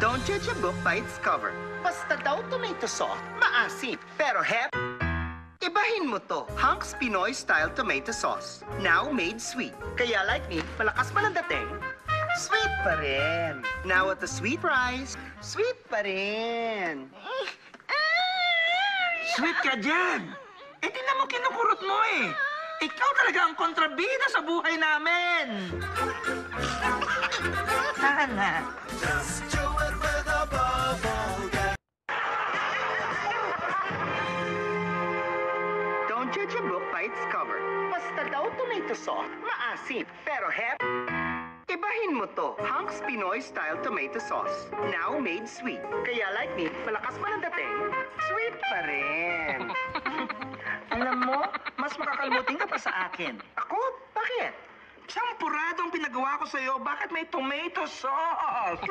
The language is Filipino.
Don't judge a book by its cover. Basta daw tomato sauce, maasim. Pero ibahin mo to. Hunk's Pinoy Style Tomato Sauce. Now made sweet. Kaya like me, malakas man ang dating, sweet pa rin. Now at the sweet price, sweet pa rin. Sweet ka dyan! Eh, tinan mo kinukurot mo eh! Ikaw talaga ang kontrabida sa buhay namin! Sana. Don't judge a book by its cover. Basta daw tomato sauce, maasim. Pero ibahin mo to. Hunk's Pinoy Style Tomato Sauce. Now made sweet. Kaya like me, malakas man ang dating, sweet pa rin. Alam mo, mas makakalimutin ka pa sa akin. Ako? Bakit? Sampurado ang pinagawa ko sa'yo. Bakit may tomato sauce?